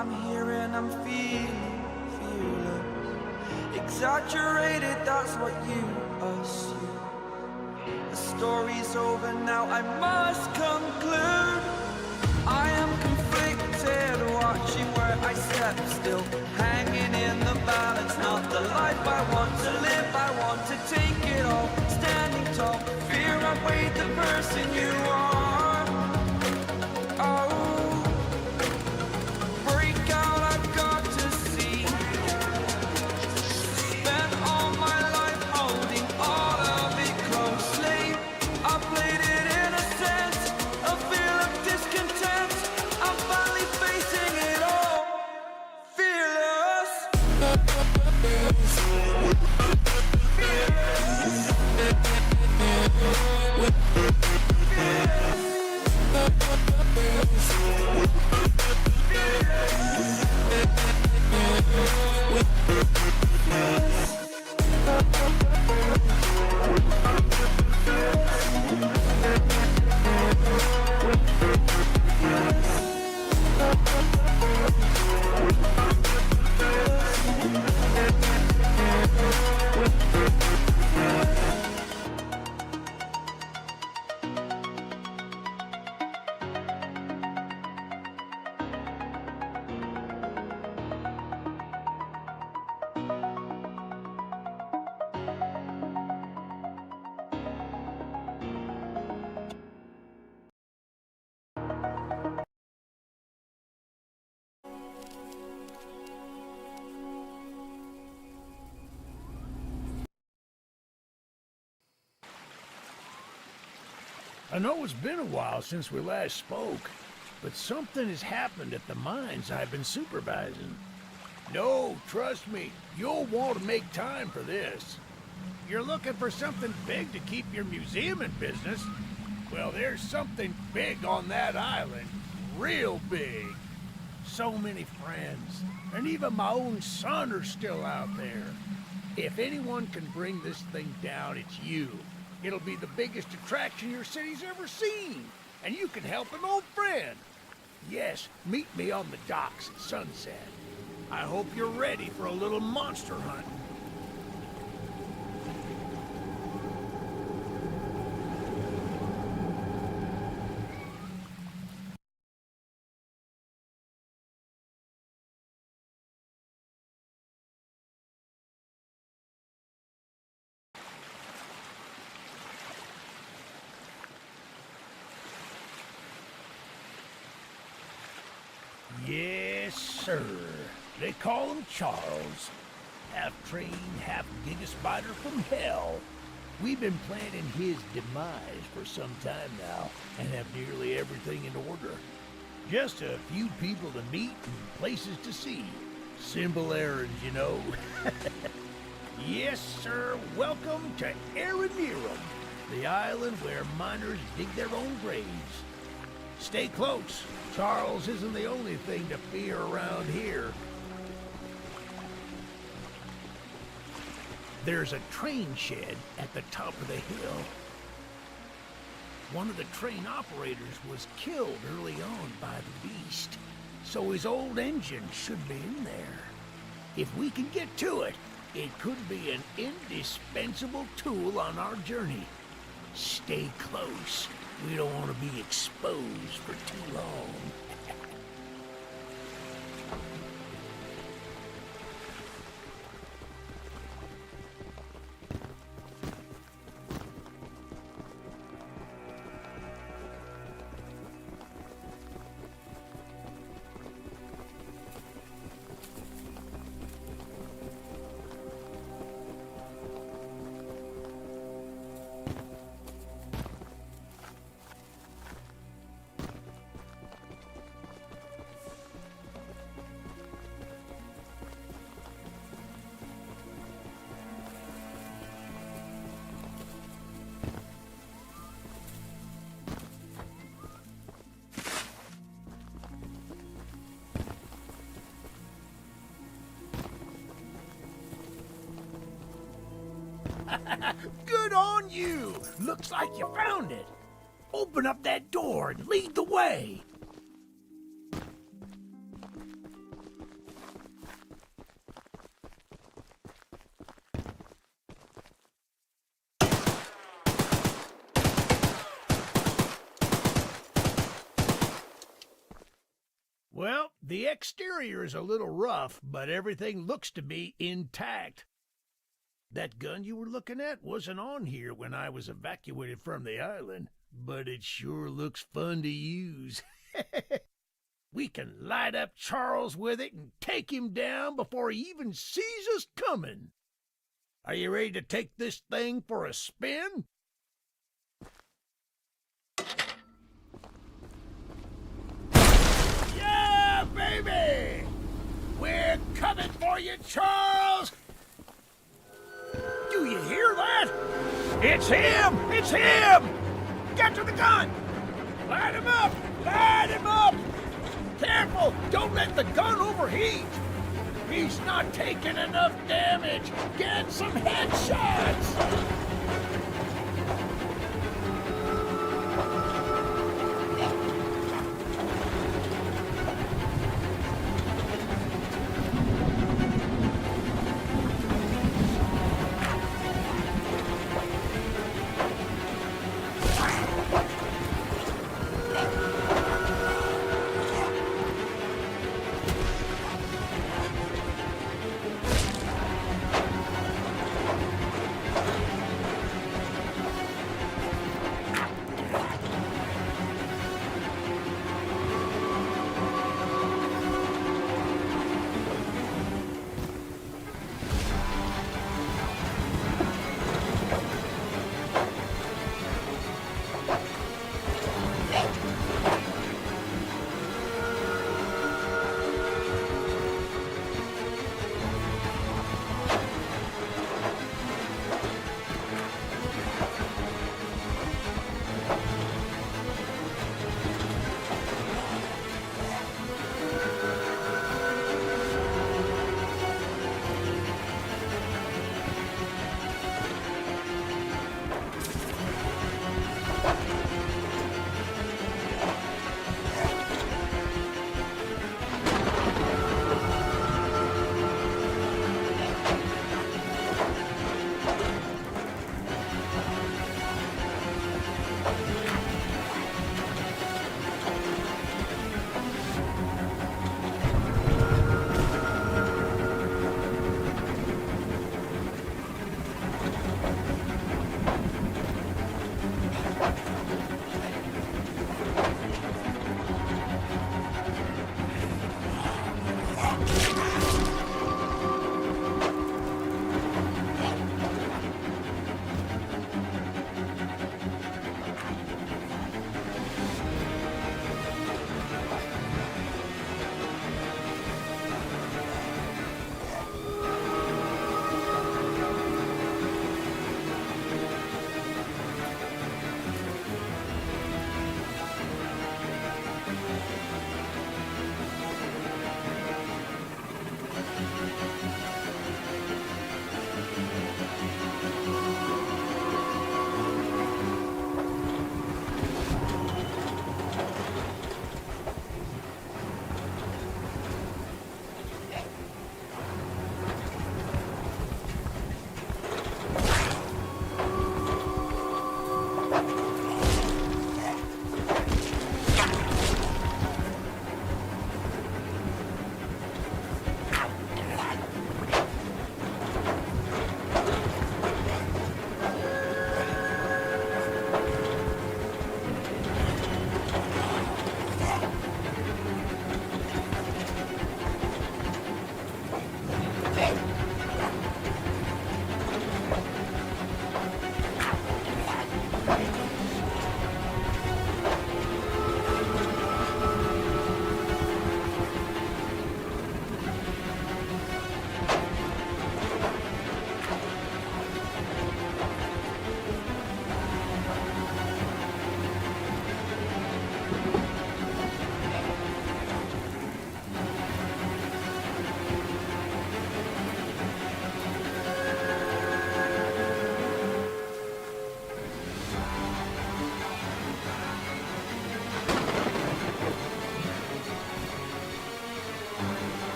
I'm here and I'm feeling fearless. Exaggerated, that's what you assume. The story's over now, I must conclude. I am conflicted, watching where I step still, hanging in the balance, not the life I want to live. I want to take it all, standing tall. Fear outweighed the person you are. Oh, break out, I've got to see. Spent all my life holding all of it closely. I played it innocent, a feel of discontent. I'm finally facing it all, fearless. I know it's been a while since we last spoke, but something has happened at the mines I've been supervising. No, trust me, you'll want to make time for this. You're looking for something big to keep your museum in business? Well, there's something big on that island. Real big. So many friends, and even my own son are still out there. If anyone can bring this thing down, it's you. It'll be the biggest attraction your city's ever seen, and you can help an old friend. Yes, meet me on the docks at sunset. I hope you're ready for a little monster hunt. Yes, sir. They call him Charles. Half train, half giga spider from hell. We've been planning his demise for some time now, and have nearly everything in order. Just a few people to meet and places to see. Simple errands, you know. Yes, sir. Welcome to Airemerum, the island where miners dig their own graves. Stay close. Charles isn't the only thing to fear around here. There's a train shed at the top of the hill. One of the train operators was killed early on by the beast, so his old engine should be in there. If we can get to it, it could be an indispensable tool on our journey. Stay close. We don't want to be exposed for too long. Good on you! Looks like you found it. Open up that door and lead the way. The exterior is a little rough, but everything looks to be intact. That gun you were looking at wasn't on here when I was evacuated from the island, but it sure looks fun to use. We can light up Charles with it and take him down before he even sees us coming. Are you ready to take this thing for a spin? Yeah, baby! We're coming for you, Charles! Do you hear that? It's him! It's him! Get to the gun! Light him up! Light him up! Careful! Don't let the gun overheat! He's not taking enough damage! Get some headshots!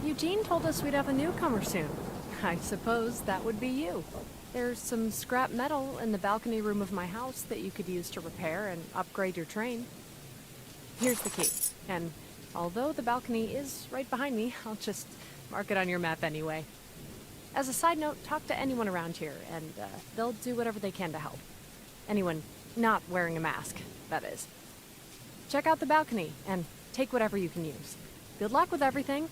Eugene told us we'd have a newcomer soon. I suppose that would be you. There's some scrap metal in the balcony room of my house that you could use to repair and upgrade your train. Here's the key, and although the balcony is right behind me, I'll just mark it on your map anyway. As a side note, talk to anyone around here, and they'll do whatever they can to help. Anyone not wearing a mask, that is. Check out the balcony, and take whatever you can use. Good luck with everything.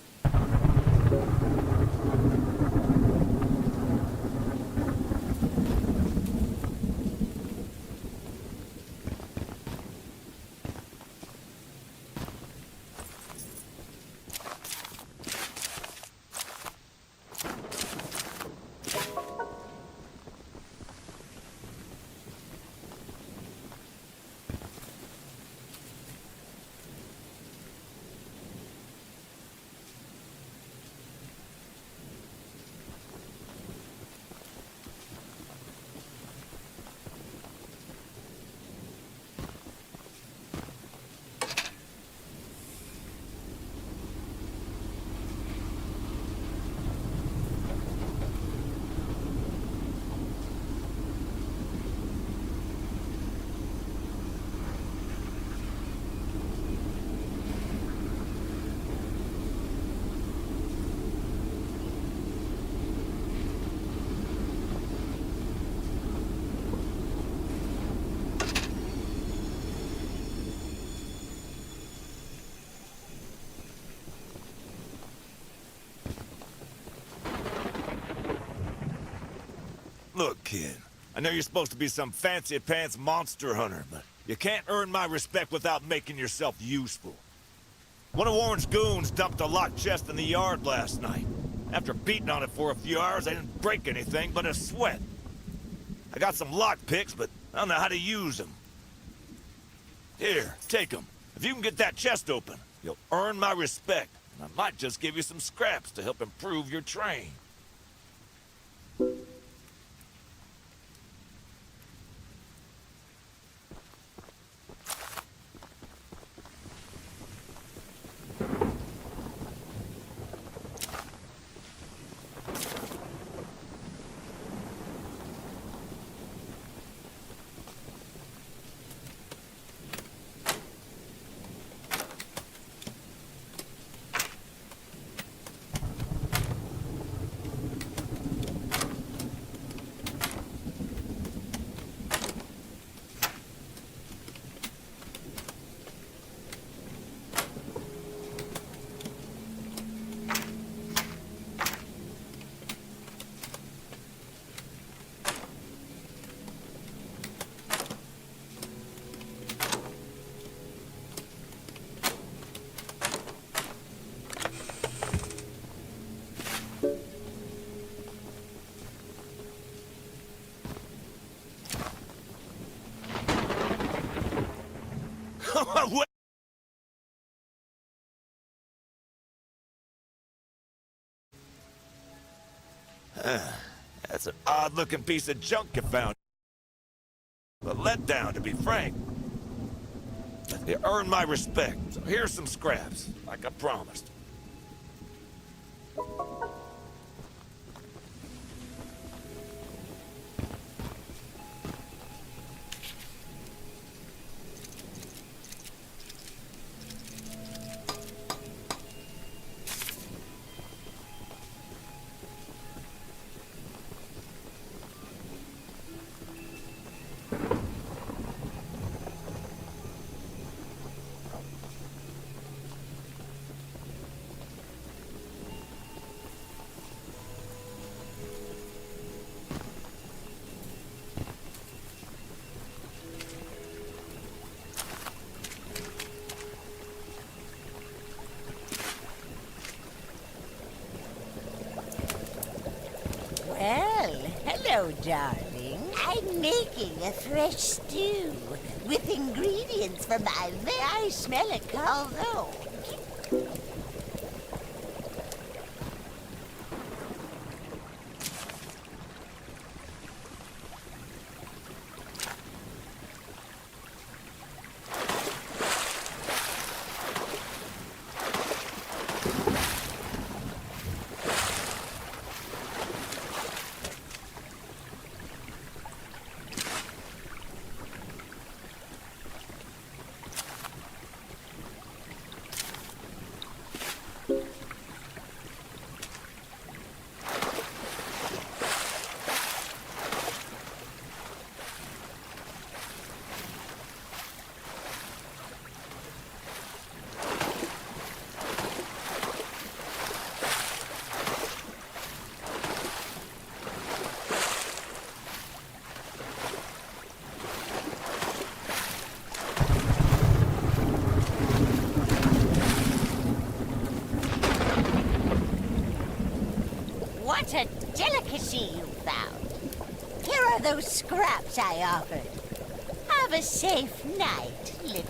Look, kid, I know you're supposed to be some fancy-pants monster hunter, but you can't earn my respect without making yourself useful. One of Warren's goons dumped a locked chest in the yard last night. After beating on it for a few hours, I didn't break anything but a sweat. I got some lock picks, but I don't know how to use them. Here, take them. If you can get that chest open, you'll earn my respect, and I might just give you some scraps to help improve your train. That's an odd-looking piece of junk you found. A letdown, to be frank. You earned my respect, so here's some scraps, like I promised. Well, hello, darling. I'm making a fresh stew with ingredients from my very smelly caldron. What a delicacy you found. Here are those scraps I offered. Have a safe night, little...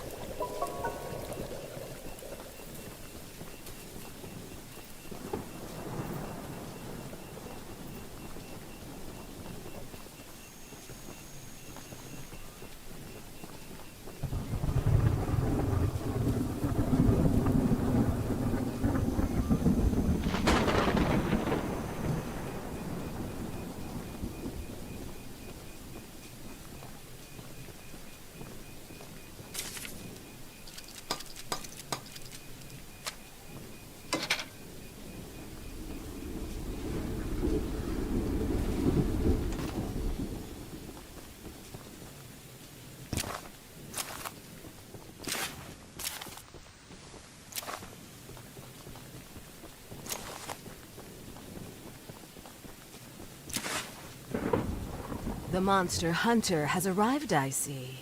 The monster hunter has arrived, I see.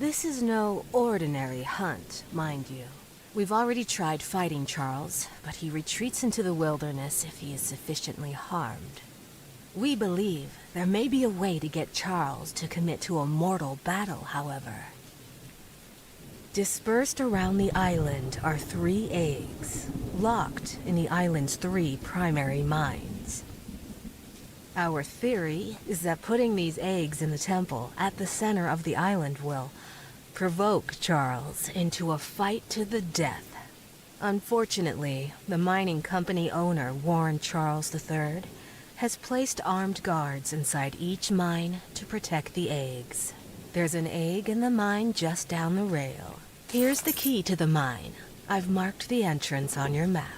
This is no ordinary hunt, mind you. We've already tried fighting Charles, but he retreats into the wilderness if he is sufficiently harmed. We believe there may be a way to get Charles to commit to a mortal battle, however. Dispersed around the island are 3 eggs, locked in the island's 3 primary mines. Our theory is that putting these eggs in the temple at the center of the island will provoke Charles into a fight to the death. Unfortunately, the mining company owner, Warren Charles III, has placed armed guards inside each mine to protect the eggs. There's an egg in the mine just down the rail. Here's the key to the mine. I've marked the entrance on your map.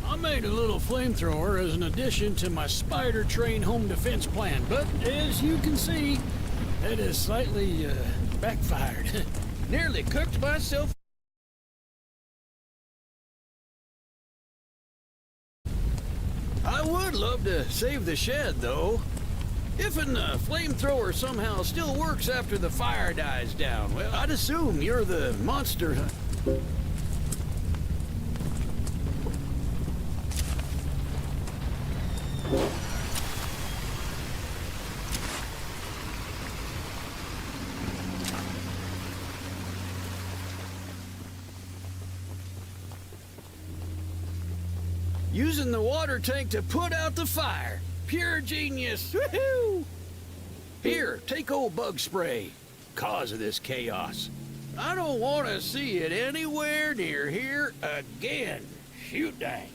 I made a little flamethrower as an addition to my spider train home defense plan, but as you can see, it has slightly backfired. Nearly cooked myself. I would love to save the shed, though. If a flamethrower somehow still works after the fire dies down, well, I'd assume you're the monster. Using the water tank to put out the fire. Pure genius. Woohoo! Here, take old bug spray. Cause of this chaos. I don't want to see it anywhere near here again. Shoot dang.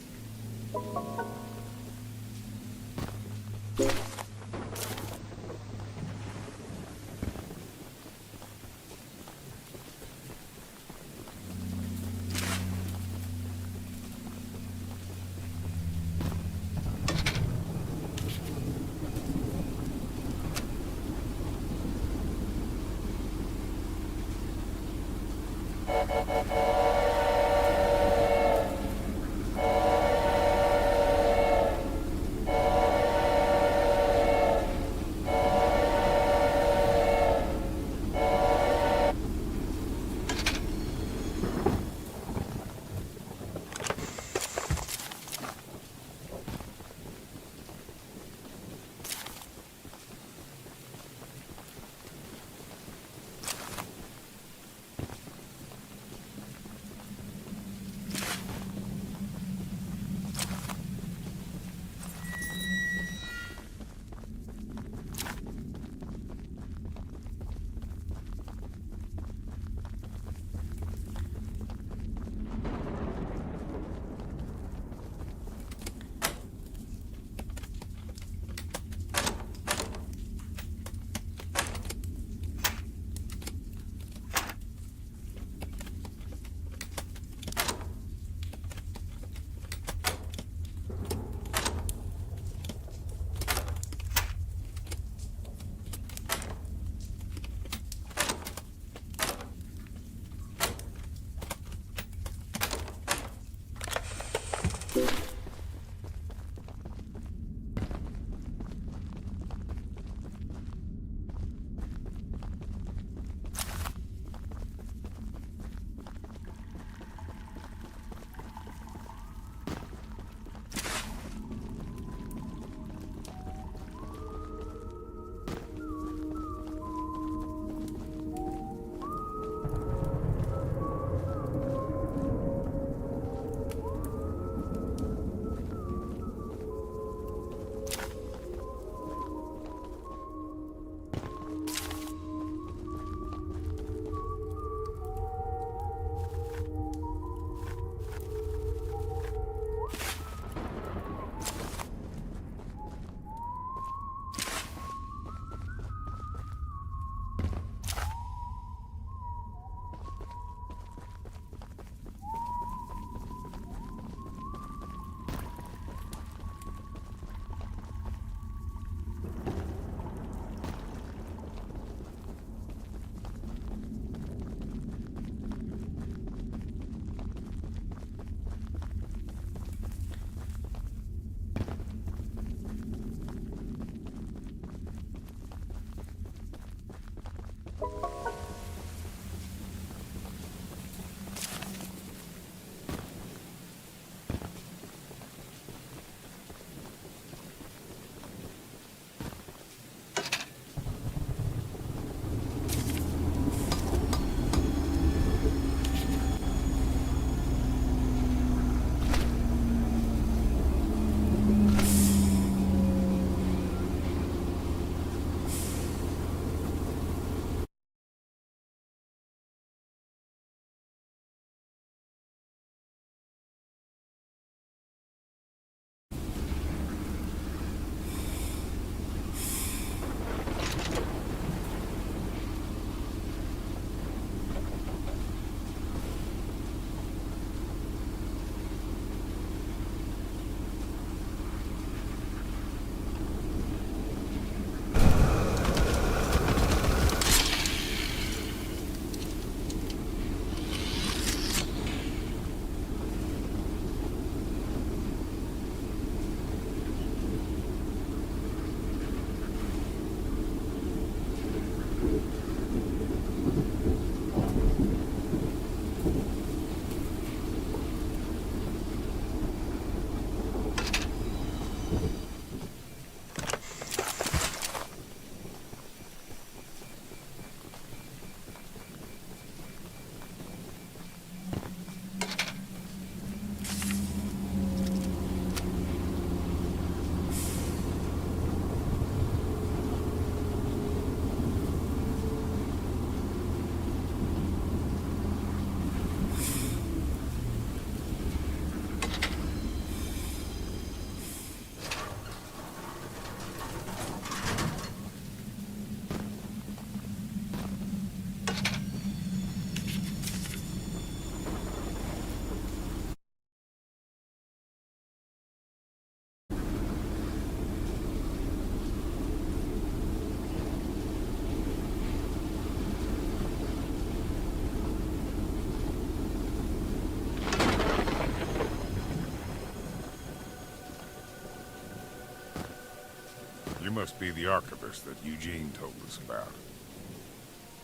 must be the archivist that Eugene told us about.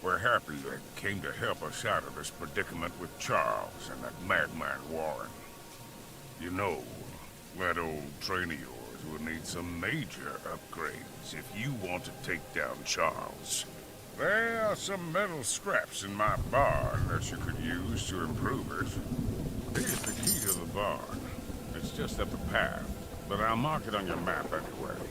We're happy you came to help us out of this predicament with Charles and that madman Warren. You know, that old train of yours will need some major upgrades if you want to take down Charles. There are some metal scraps in my barn that you could use to improve it. Here's the key to the barn. It's just up the path, but I'll mark it on your map anyway.